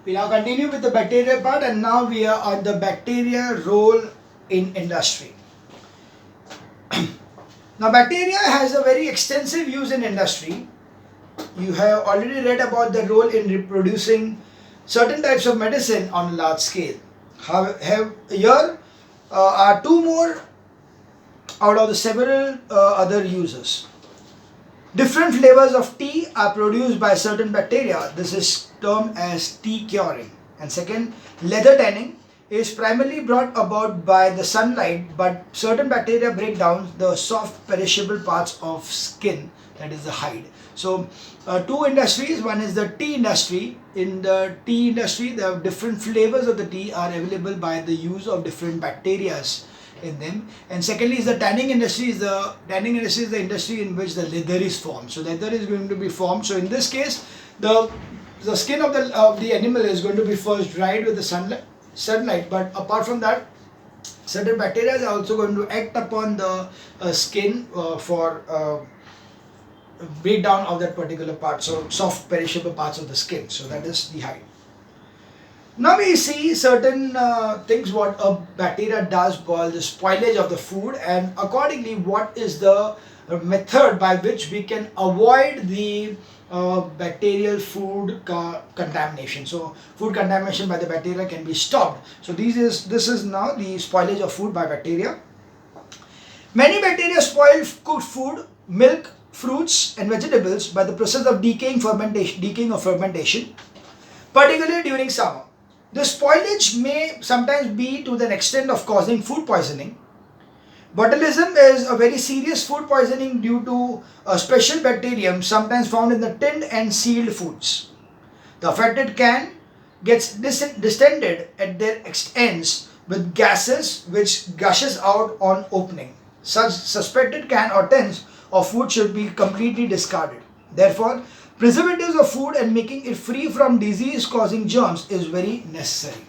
We now continue with the bacteria part, and now we are on the bacteria role in industry. Now bacteria has a very extensive use in industry. You have already read about the role in reproducing certain types of medicine on a large scale. Here are two more out of the several other uses. Different flavors of tea are produced by certain bacteria. This is termed as tea curing. And second, leather tanning is primarily brought about by the sunlight, but certain bacteria break down the soft perishable parts of skin, that is the hide. So two industries, one is the tea industry. In the tea industry, the different flavors of the tea are available by the use of different bacterias in them. And secondly is the tanning industry. The tanning industry is the industry in which the leather is formed. So leather is going to be formed. So in this case, the skin of the animal is going to be first dried with the sunlight. But apart from that, certain bacteria are also going to act upon the skin for breakdown of that particular part. So soft perishable parts of the skin. So that is the hide. Now we see certain things what a bacteria does called the spoilage of the food, and accordingly what is the method by which we can avoid the bacterial food contamination. So food contamination by the bacteria can be stopped. So this is now the spoilage of food by bacteria. Many bacteria spoil cooked food, milk, fruits and vegetables by the process of decaying or fermentation, particularly during summer. The spoilage may sometimes be to the extent of causing food poisoning. Botulism is a very serious food poisoning due to a special bacterium sometimes found in the tinned and sealed foods. The affected can gets distended at their ends with gases which gushes out on opening. Such suspected can or tins of food should be completely discarded. Therefore, preservatives of food and making it free from disease causing germs is very necessary.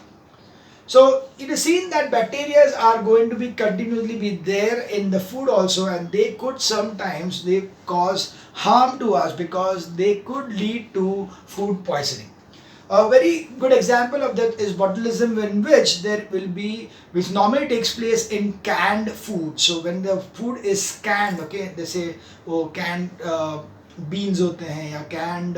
So it is seen that bacteria are going to be continuously be there in the food also, and they could sometimes they cause harm to us because they could lead to food poisoning. A very good example of that is botulism, in which normally takes place in canned food. So when the food is canned, okay, they say oh canned beans होते हैं या canned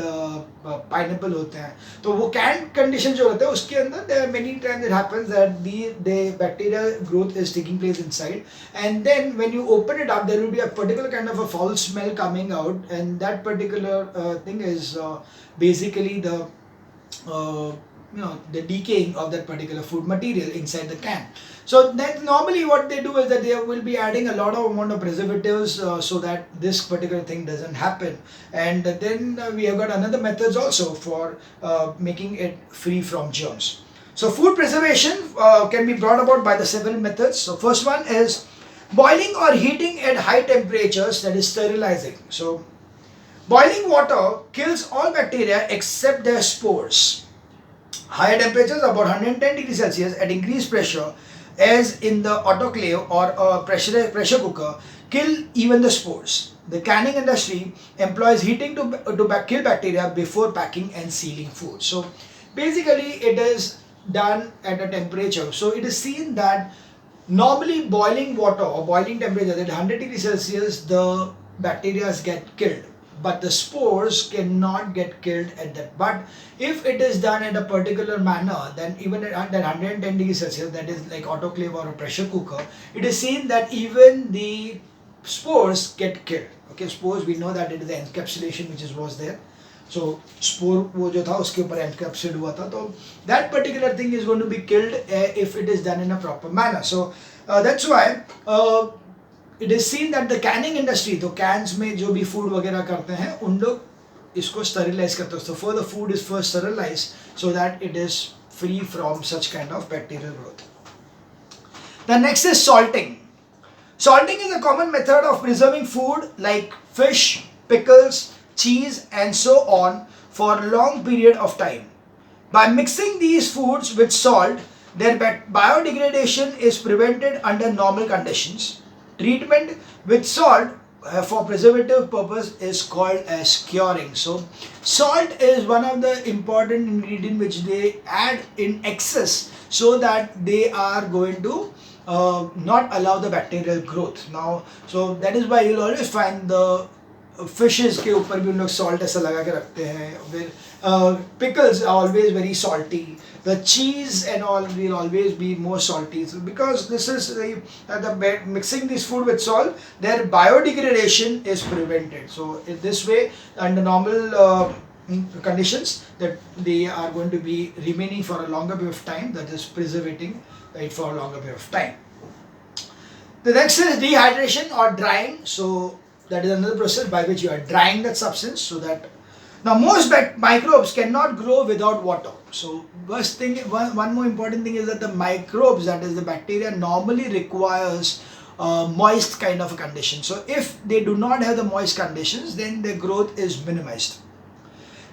pineapple होते हैं, तो वो canned condition जो होता है उसके अंदर many times it happens that the bacterial growth is taking place inside, and then when you open it up there will be a particular kind of a foul smell coming out, and that particular thing is basically the the decaying of that particular food material inside the can. So then normally what they do is that they will be adding a lot of amount of preservatives so that this particular thing doesn't happen. And then we have got another methods also for making it free from germs. So food preservation can be brought about by the several methods. So first one is boiling or heating at high temperatures, that is sterilizing. So boiling water kills all bacteria except their spores. Higher temperatures, about 110 degrees Celsius at increased pressure, as in the autoclave or a pressure cooker, kill even the spores. The canning industry employs heating to kill bacteria before packing and sealing food. So basically it is done at a temperature. So it is seen that normally boiling water or boiling temperature at 100 degrees Celsius, the bacteria get killed, but the spores cannot get killed at that. But if it is done in a particular manner, then even at that 110 degrees Celsius, that is like autoclave or a pressure cooker, it is seen that even the spores get killed. Okay, spores, we know that it is the encapsulation which was there. So spore वो जो था उसके ऊपर encapsulated हुआ था, तो that particular thing is going to be killed if it is done in a proper manner. So that's why it is seen that the canning industry, तो cans में जो भी food वगैरह करते हैं उन लोग इसको sterilize करते हैं. So for the food is first sterilized so that it is free from such kind of bacterial growth. The next is salting. Salting is a common method of preserving food like fish, pickles, cheese and so on for a long period of time. By mixing these foods with salt, their biodegradation is prevented under normal conditions. Treatment with salt for preservative purpose is called as curing. So Salt is one of the important ingredient which they add in excess so that they are going to not allow the bacterial growth. Now, so that is why you'll always find the fishes के ऊपर भी उन लोग salt ऐसा लगा के रखते हैं. Pickles are always very salty. The cheese and all will always be more salty. So because this is mixing this food with salt, their biodegradation is prevented. So in this way, under normal conditions, that they are going to be remaining for a longer period of time. That is preserving it for a longer period of time. The next is dehydration or drying. So that is another process by which you are drying that substance so that now most microbes cannot grow without water. So first thing, one more important thing is that the microbes, that is the bacteria, normally requires moist kind of a condition. So if they do not have the moist conditions, then their growth is minimized.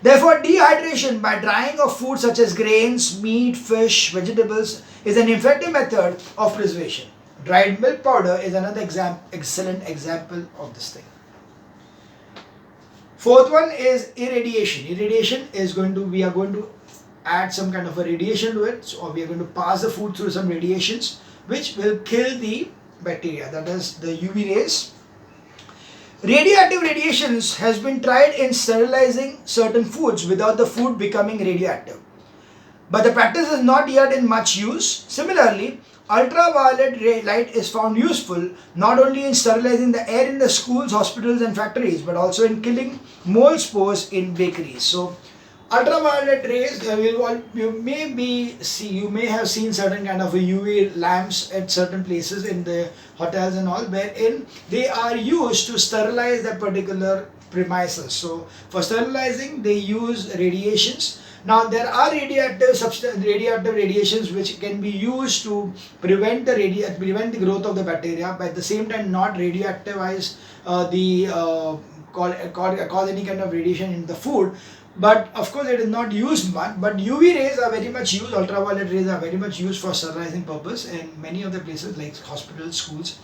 Therefore, dehydration by drying of food such as grains, meat, fish, vegetables is an effective method of preservation. Dried milk powder is another excellent example of this thing. Fourth one is irradiation. Irradiation is we are going to add some kind of a radiation to it, or we are going to pass the food through some radiations which will kill the bacteria, that is the UV rays. Radioactive radiations has been tried in sterilizing certain foods without the food becoming radioactive, but the practice is not yet in much use. Similarly, ultraviolet light is found useful not only in sterilizing the air in the schools, hospitals and factories, but also in killing mold spores in bakeries. So ultraviolet rays, you may have seen certain kind of UV lamps at certain places in the hotels and all, wherein they are used to sterilize that particular premises. So for sterilizing they use radiations. Now there are radioactive radiations which can be used to prevent the growth of the bacteria, but at the same time not radioactivize cause any kind of radiation in the food. But of course it is not used much, but UV rays are very much used, ultraviolet rays are very much used for sterilizing purpose in many of the places like hospitals, schools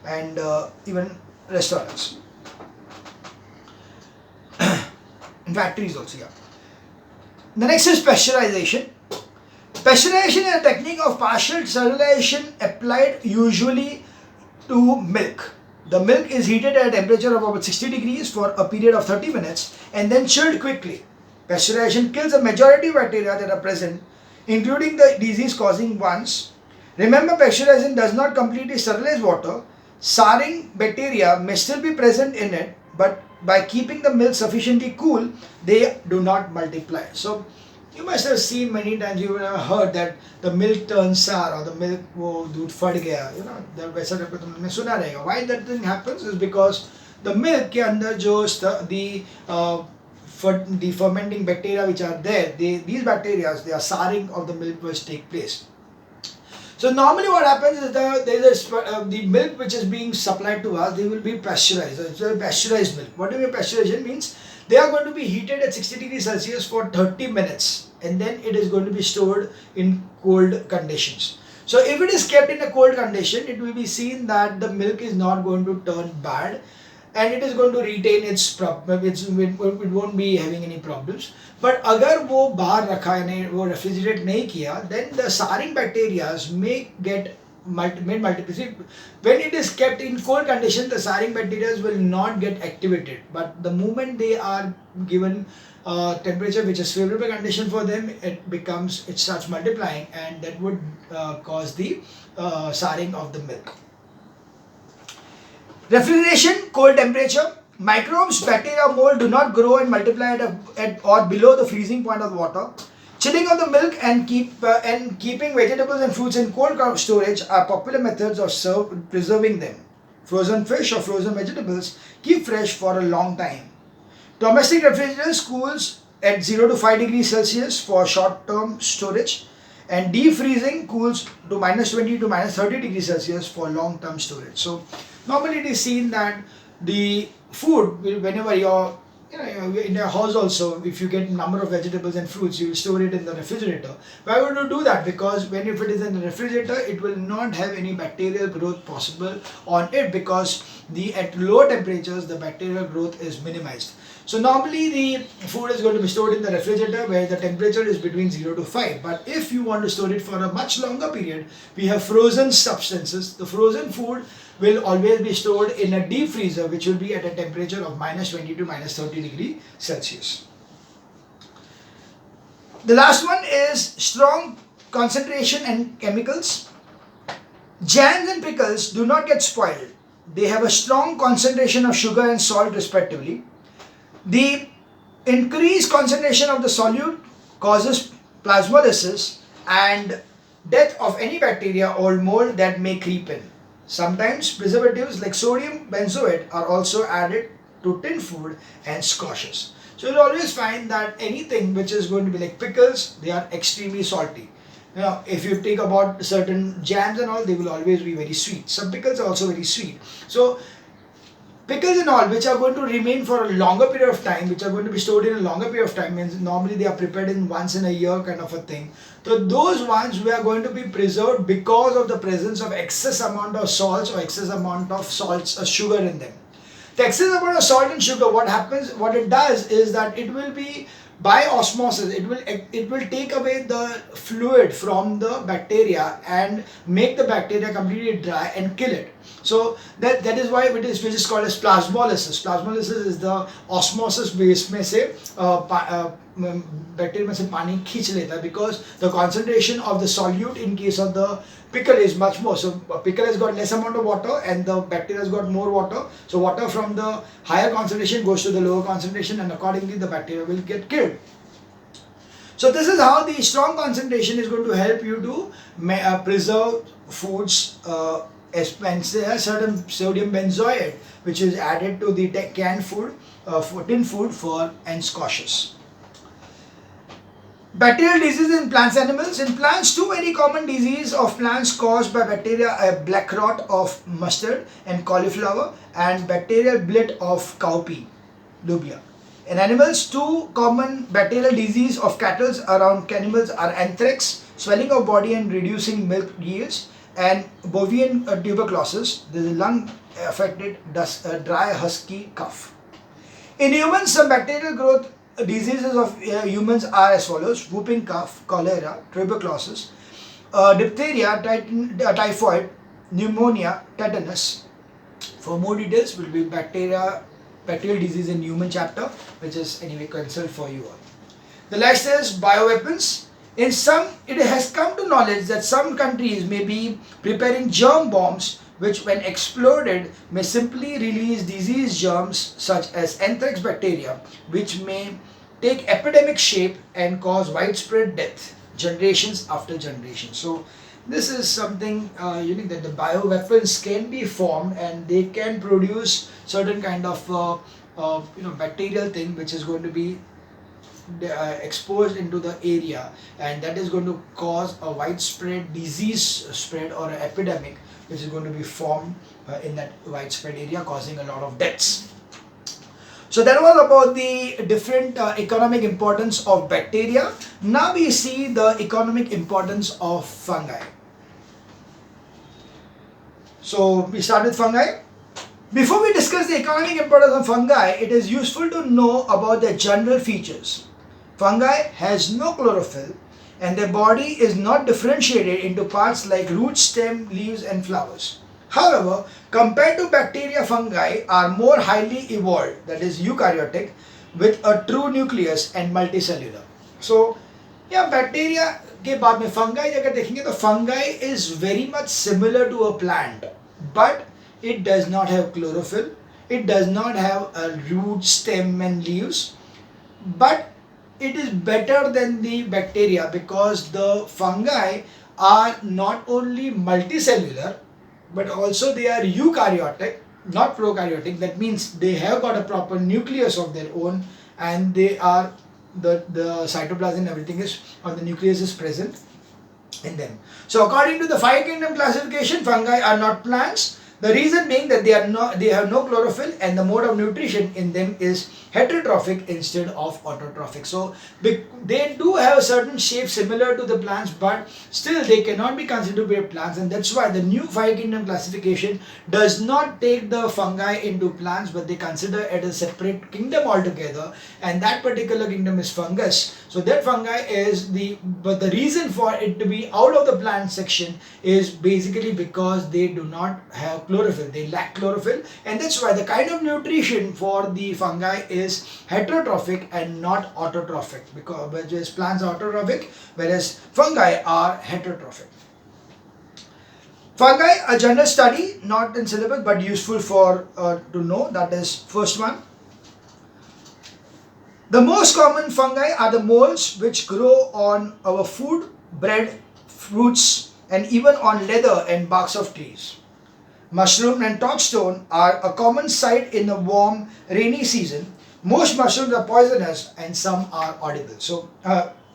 and even restaurants. In factories also, yeah. The next is pasteurization. Pasteurization is a technique of partial sterilization applied usually to milk. The milk is heated at a temperature of about 60 degrees for a period of 30 minutes and then chilled quickly. Pasteurization kills a majority of bacteria that are present, including the disease-causing ones. Remember, pasteurization does not completely sterilize water. Saring bacteria may still be present in it, but by keeping the milk sufficiently cool, they do not multiply. So you must have seen many times, you have heard that the milk turns sour or the milk wo doodh fad gaya, वैसा type का तुमने सुना रहेगा. Why that thing happens is because the milk के अंदर जो the fermenting bacteria which are there, these bacteria, they are souring of the milk which take place. So normally what happens is the milk which is being supplied to us, they will be pasteurized. So it's a pasteurized milk. What do you mean pasteurization means? They are going to be heated at 60 degrees Celsius for 30 minutes and then it is going to be stored in cold conditions. So if it is kept in a cold condition, it will be seen that the milk is not going to turn bad and it is going to retain its it won't be having any problems. But अगर वो बाहर रखा है वो refrigerate नहीं किया, then the souring bacteria may get multiplied. When it is kept in cold condition, the souring bacteria will not get activated. But the moment they are given temperature which is favorable condition for them, it starts multiplying and that would cause the souring of the milk. Refrigeration, cold temperature. Microbes, bacteria, mold do not grow and multiply at or below the freezing point of water. Chilling of the milk and keeping vegetables and fruits in cold storage are popular methods of preserving them. Frozen fish or frozen vegetables keep fresh for a long time. Domestic refrigerators cools at 0 to 5 degrees Celsius for short-term storage, and deep freezing cools to -20 to -30 degrees Celsius for long-term storage. So normally it is seen that the food will, whenever you're in your house also, if you get number of vegetables and fruits, you will store it in the refrigerator. Why would you do that? Because if it is in the refrigerator, it will not have any bacterial growth possible on it, because at low temperatures the bacterial growth is minimized. So normally the food is going to be stored in the refrigerator where the temperature is between 0 to 5. But if you want to store it for a much longer period, we have frozen substances. The frozen food will always be stored in a deep freezer, which will be at a temperature of minus 20 to minus 30 degree Celsius. The last one is strong concentration and chemicals. Jams and pickles do not get spoiled. They have a strong concentration of sugar and salt respectively. The increased concentration of the solute causes plasmolysis and death of any bacteria or mold that may creep in. Sometimes preservatives like sodium benzoate are also added to tin food and squashes. So you'll always find that anything which is going to be like pickles, they are extremely salty. Now, if you think about certain jams and all, they will always be very sweet. Some pickles are also very sweet. So pickles and all which are going to remain for a longer period of time, which are going to be stored in a longer period of time, means normally they are prepared in once in a year kind of a thing. So those ones we are going to be preserved because of the presence of excess amount of salts or excess amount of salts or sugar in them. The excess amount of salt and sugar, what happens, what it does is that it will be by osmosis, it will take away the fluid from the bacteria and make the bacteria completely dry and kill it. So that is why it is, which is called as plasmolysis. Plasmolysis is the osmosis base में से bacteria में से पानी खींच लेता है, because the concentration of the solute in case of the pickle is much more. So pickle has got less amount of water and the bacteria has got more water. So water from the higher concentration goes to the lower concentration and accordingly the bacteria will get killed. So this is how the strong concentration is going to help you to preserve foods. Certain sodium benzoate which is added to the canned food, for tin food for and squashes. Bacterial diseases in plants and animals. In plants, two very common diseases of plants caused by bacteria are black rot of mustard and cauliflower and bacterial blight of cowpea, lubia. In animals, two common bacterial diseases of cattle around animals are anthrax, swelling of body and reducing milk yields, and bovine tuberculosis, this is lung affected dry husky cough. In humans, some bacterial growth diseases of humans are as follows: whooping cough, cholera, tuberculosis, diphtheria, typhoid, pneumonia, tetanus. For more details, will be bacterial disease in human chapter, which is anyway consult for you all. The last is bioweapons. In some, it has come to knowledge that some countries may be preparing germ bombs which when exploded may simply release disease germs such as anthrax bacteria, which may take epidemic shape and cause widespread death generations after generation. So this is something unique, that the bioweapons can be formed and they can produce certain kind of bacterial thing which is going to be exposed into the area, and that is going to cause a widespread disease spread or an epidemic which is going to be formed in that widespread area, causing a lot of deaths. So that was about the different economic importance of bacteria. Now we see the economic importance of fungi. So we start with fungi. Before we discuss the economic importance of fungi, it is useful to know about their general features. Fungi has no chlorophyll and their body is not differentiated into parts like roots, stem, leaves and flowers. However, compared to bacteria, fungi are more highly evolved, that is eukaryotic, with a true nucleus and multicellular. So, yeah, bacteria के बाद में fungi अगर देखेंगे तो fungi is very much similar to a plant, but it does not have chlorophyll, it does not have a root, stem and leaves, but it is better than the bacteria because the fungi are not only multicellular but also they are eukaryotic, not prokaryotic. That means they have got a proper nucleus of their own and they are the cytoplasm and everything is, or the nucleus is present in them. So according to the 5 kingdom classification, fungi are not plants. The reason being that they have no chlorophyll, and the mode of nutrition in them is heterotrophic instead of autotrophic. So they do have a certain shape similar to the plants, but still they cannot be considered to be plants, and that's why the new five kingdom classification does not take the fungi into plants, but they consider it a separate kingdom altogether, and that particular kingdom is fungus. So that fungi is but the reason for it to be out of the plant section is basically because they do not have chlorophyll, they lack chlorophyll, and that's why the kind of nutrition for the fungi is heterotrophic and not autotrophic, because plants are autotrophic whereas fungi are heterotrophic. Fungi, a general study, not in syllabus but useful for to know. That is first one. The most common fungi are the molds, which grow on our food, bread, fruits, and even on leather and barks of trees. Mushroom and torchstone are a common sight in the warm, rainy season. Most mushrooms are poisonous and some are audible. So,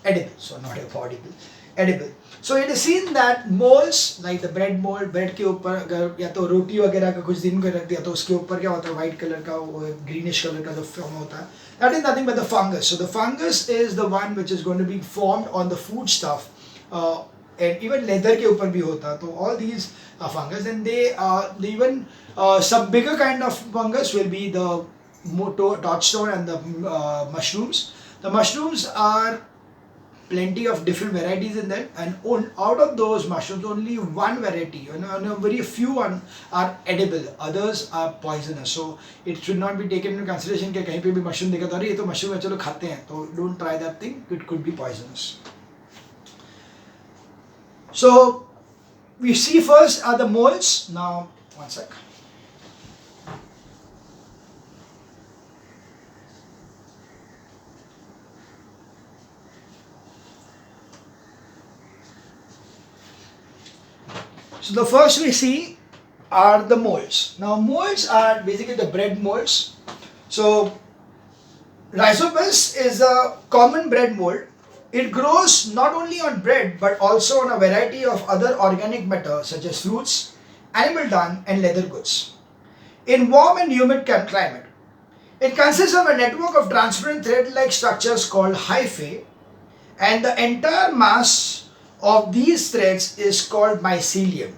edible. So, not audible. Edible. So, it is seen that molds, like the bread mold, bread के ऊपर अगर या तो रोटी वगैरह का कुछ दिन को रख दिया तो उसके ऊपर क्या होता है, white color का greenish color का जो film होता है, that is nothing but the fungus. So, the fungus is the one which is going to be formed on the food stuff. And even leather के ऊपर भी होता है. So all these are fungus, and they even some bigger kind of fungus will be the torchstone and the mushrooms. The mushrooms are plenty of different varieties in them, and out of those mushrooms only one variety, very few one are edible, others are poisonous. So it should not be taken into consideration कि कहीं पे भी mushroom देखा तो अरे ये तो mushroom है चलो खाते हैं, तो don't try that thing, it could be poisonous. So we see first are the molds. Now one sec. So the first we see are the molds. Now molds are basically the bread molds. So Rhizopus is a common bread mold. It grows not only on bread but also on a variety of other organic matter such as fruits, animal dung and leather goods. In warm and humid climate, it consists of a network of transparent thread-like structures called hyphae, and the entire mass of these threads is called mycelium.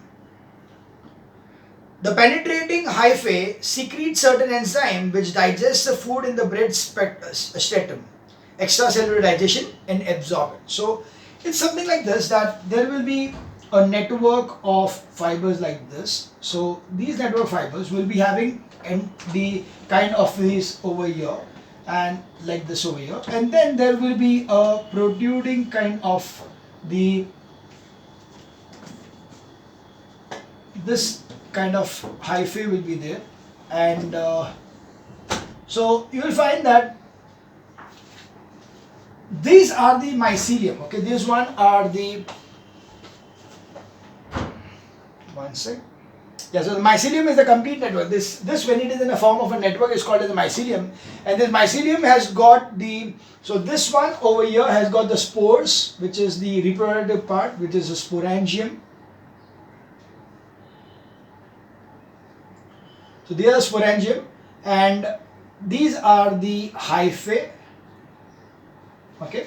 The penetrating hyphae secrete certain enzyme which digests the food in the bread stratum, extracellular digestion and absorption. So it's something like this, that there will be a network of fibers like this. So these network fibers will be having the kind of this over here and like this over here, and then there will be a protruding kind of this kind of hyphae will be there, and so you will find that these are the mycelium. Okay, these one are the one sec. Yeah, so the mycelium is the complete network. This when it is in the form of a network is called as a mycelium, and this mycelium has got so this one over here has got the spores, which is the reproductive part, which is a sporangium. So these are sporangium, and these are the hyphae. Okay.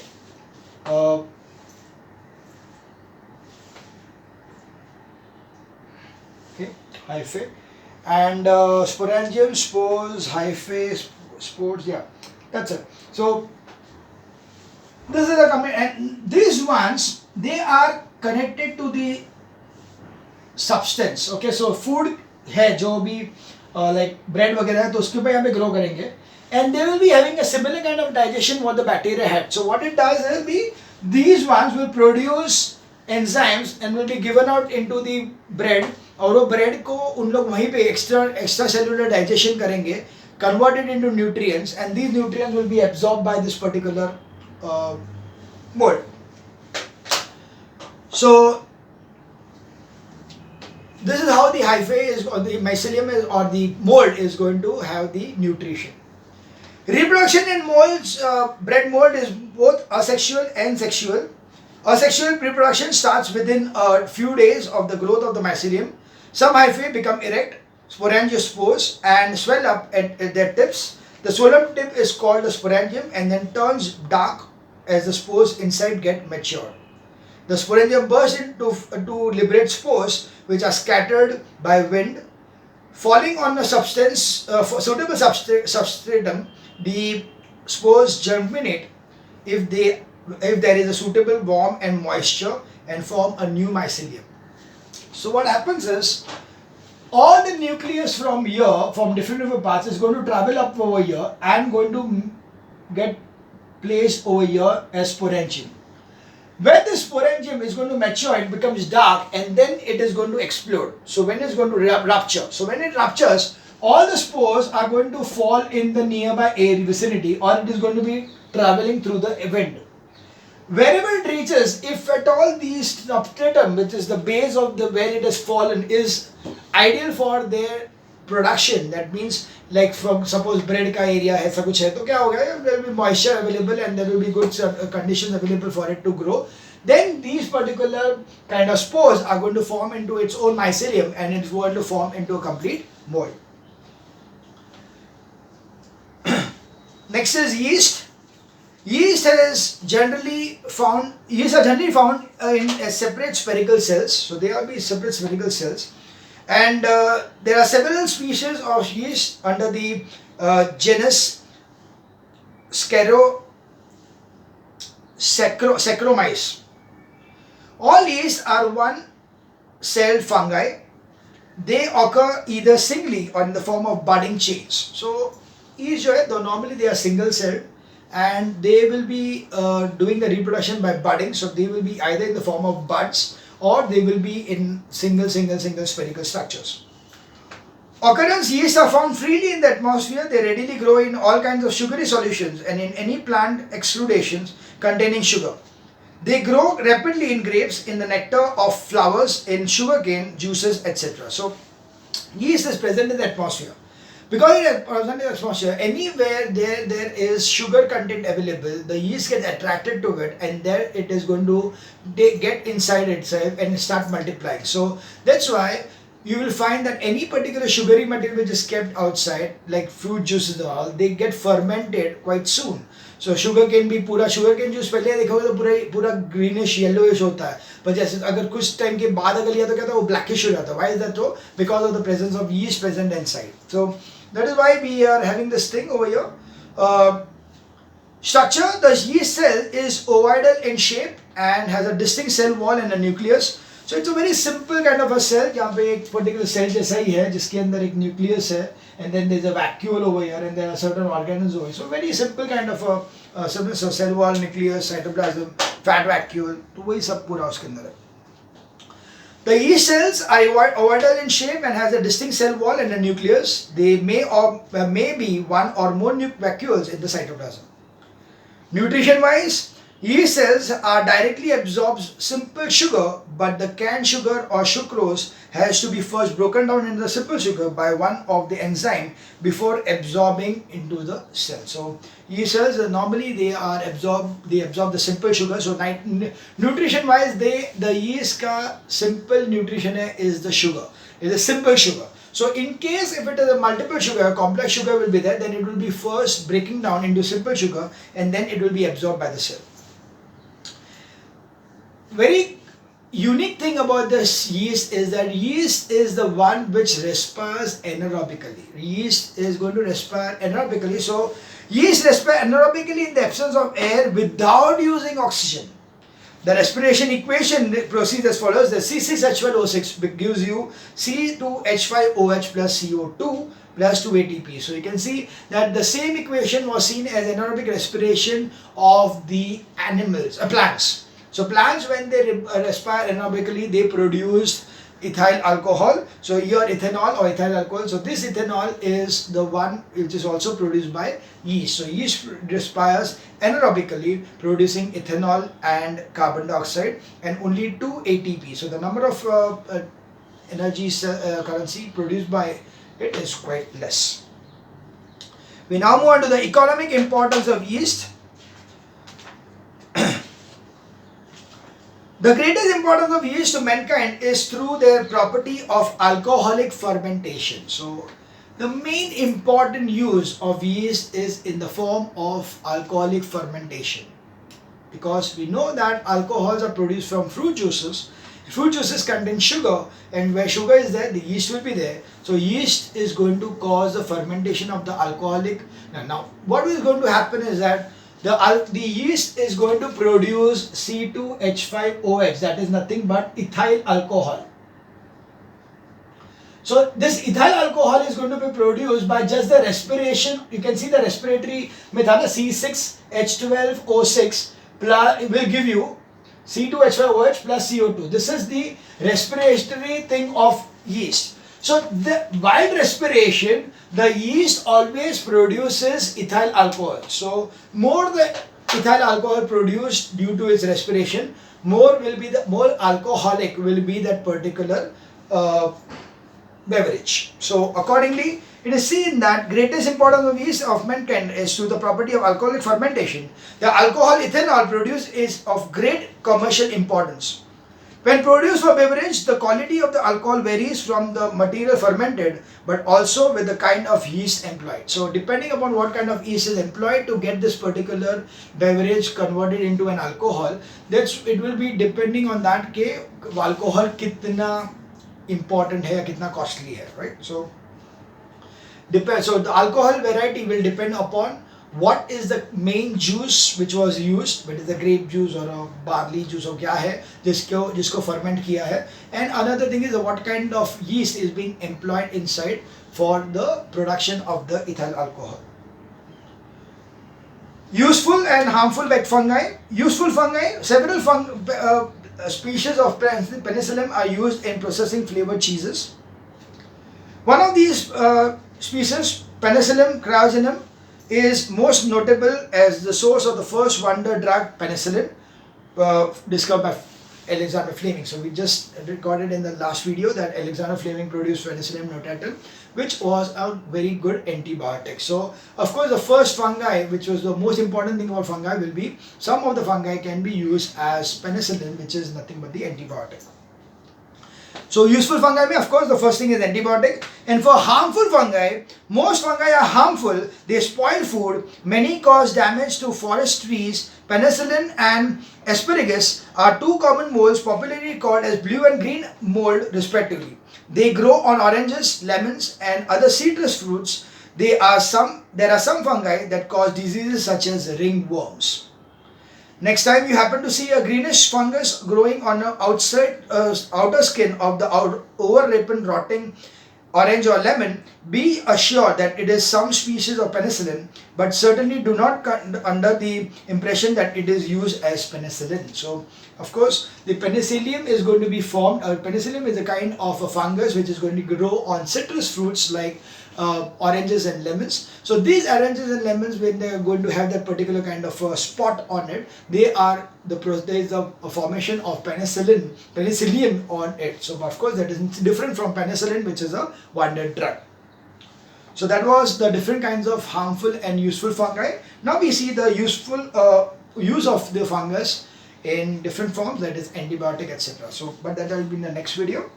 Hyphae, and sporangium, spores, hyphae, spores. Yeah, that's it. So this is a comment, and these ones they are connected to the substance. Okay, so food है जो भी like bread वगैरह है तो उसके ऊपर यहाँ पे grow करेंगे, and they will be having a similar kind of digestion what the bacteria had. So what it does is these ones will produce enzymes and will be given out into the bread, और वो bread को उन लोग वहीं पे extra cellular digestion करेंगे, converted into nutrients, and these nutrients will be absorbed by this particular mold. So this is how the hyphae is, or the mycelium is, or the mold is going to have the nutrition. Reproduction in molds, bread mold is both asexual and sexual. Asexual reproduction starts within a few days of the growth of the mycelium. Some hyphae become erect, sporangiospores and swell up at their tips. The swollen tip is called the sporangium and then turns dark as the spores inside get mature. The sporangium bursts to liberate spores which are scattered by wind. Falling on a suitable substratum, the spores germinate if there is a suitable warmth and moisture and form a new mycelium. So what happens is all the nucleus from here, from different parts, is going to travel up over here and going to get placed over here as sporangium. When this sporangium is going to mature, it becomes dark and then it is going to explode. So when it's going to rupture. So when it ruptures, all the spores are going to fall in the nearby air vicinity, or it is going to be traveling through the wind. Wherever it reaches, if at all the substratum, which is the base of the where it has fallen, is ideal for their production, that means like from suppose bread का area है ऐसा कुछ है तो क्या होगा, there will be moisture available and there will be good conditions available for it to grow, then these particular kind of spores are going to form into its own mycelium and it's going to form into a complete mold. Next is yeast. Yeast are generally found in separate spherical cells. So they are separate spherical cells, and there are several species of yeast under the genus Saccharomyces. All yeast are one-celled fungi. They occur either singly or in the form of budding chains. So yeast, though normally they are single-celled, and they will be doing the reproduction by budding. So they will be either in the form of buds or they will be in single spherical structures. Occurrence yeast are found freely in the atmosphere. They readily grow in all kinds of sugary solutions and in any plant exudations containing sugar. They grow rapidly in grapes, in the nectar of flowers, in sugarcane juices, etc. So yeast is present in the atmosphere. Because it is present in the atmosphere, anywhere there is sugar content available, the yeast gets attracted to it and there it is going to get inside itself and start multiplying. So that's why you will find that any particular sugary material which is kept outside, like fruit juices and all, they get fermented quite soon. So sugar cane भी पूरा sugar cane juice पहले देखोगे तो पूरा greenish yellowish होता है, पर जैसे अगर कुछ टाइम के बाद अगर लिया तो क्या होता है, वो blackish हो जाता है. Why is that so? Because of the presence of yeast present inside. So that is why we are having this thing over here. Structure: the yeast cell is ovoidal in shape and has a distinct cell wall and a nucleus. So it's a very simple kind of a cell. यहाँ पे एक particular cell जैसा ही है जिसके अंदर एक nucleus है, and then there's a vacuole over here and there are certain organelles over here. So very simple kind of a so cell wall, nucleus, cytoplasm, fat vacuole. तो वही सब पूरा उसके अंदर है. The yeast cells are ovoidal in shape and has a distinct cell wall and a nucleus. They may be one or more vacuoles in the cytoplasm. Nutrition-wise, yeast cells are directly absorb simple sugar, but the canned sugar or sucrose has to be first broken down into the simple sugar by one of the enzyme before absorbing into the cell. So yeast cells normally they absorb the simple sugar. So nutrition wise, the yeast ka simple nutrition is the sugar. It is a simple sugar. So in case if it is a multiple sugar, complex sugar will be there, then it will be first breaking down into simple sugar and then it will be absorbed by the cell. Very unique thing about this yeast is that yeast is the one which respires anaerobically. Yeast is going to respire anaerobically. So yeast respire anaerobically in the absence of air without using oxygen. The respiration equation proceeds as follows. The C6H12O6 gives you C2H5OH plus CO2 plus 2 ATP. So you can see that the same equation was seen as anaerobic respiration of the animals, plants. So plants, when they respire anaerobically, they produce ethyl alcohol. So here ethanol or ethyl alcohol. So this ethanol is the one which is also produced by yeast. So yeast respires anaerobically, producing ethanol and carbon dioxide and only 2 ATP. So the number of energy currency produced by it is quite less. We now move on to the economic importance of yeast. The greatest importance of yeast to mankind is through their property of alcoholic fermentation. So, the main important use of yeast is in the form of alcoholic fermentation, because we know that alcohols are produced from fruit juices. Fruit juices contain sugar, and where sugar is there, the yeast will be there. So yeast is going to cause the fermentation of the alcoholic. Now what is going to happen is that the yeast is going to produce C2H5OH, that is nothing but ethyl alcohol. So this ethyl alcohol is going to be produced by just the respiration. You can see the respiratory method, C6H12O6 plus will give you C2H5OH plus CO2. This is the respiratory thing of yeast. So while respiration, the yeast always produces ethyl alcohol. So more the ethyl alcohol produced due to its respiration, more alcoholic will be that particular beverage. So accordingly, it is seen that greatest importance of yeast of mankind is to the property of alcoholic fermentation. The alcohol ethanol produced is of great commercial importance. When produced for beverage, the quality of the alcohol varies from the material fermented, but also with the kind of yeast employed. So depending upon what kind of yeast is employed to get this particular beverage converted into an alcohol, it will be depending on that के alcohol कितना important है या कितना costly है, right? So the alcohol variety will depend upon what is the main juice which was used, whether it's a grape juice or a barley juice or क्या है जिसको ferment किया है, and another thing is what kind of yeast is being employed inside for the production of the ethyl alcohol. Useful and harmful wet fungi. Useful fungi, several species of penicillium are used in processing flavored cheeses. One of these species, Penicillium cryogenum, is most notable as the source of the first wonder drug penicillin, discovered by Alexander Fleming. So we just recorded in the last video that Alexander Fleming produced Penicillium notatum, which was a very good antibiotic. So of course the first fungi, which was the most important thing about fungi, will be some of the fungi can be used as penicillin, which is nothing but the antibiotic. So useful fungi, of course, the first thing is antibiotic. And for harmful fungi, most fungi are harmful. They spoil food. Many cause damage to forest trees. Penicillin and asparagus are two common molds popularly called as blue and green mold respectively. They grow on oranges, lemons and other citrus fruits. There are some fungi that cause diseases such as ringworms. Next time you happen to see a greenish fungus growing on the outer skin of the over-ripened rotting orange or lemon, be assured that it is some species of penicillin, but certainly do not come under the impression that it is used as penicillin. So of course the penicillium is going to be formed. Penicillium is a kind of a fungus which is going to grow on citrus fruits like oranges and lemons. So these oranges and lemons, when they are going to have that particular kind of spot on it, there is a formation of penicillium on it. So of course that is different from penicillin, which is a wonder drug. So that was the different kinds of harmful and useful fungi. Now we see the useful use of the fungus in different forms, that is antibiotic, etc. So but that will be in the next video.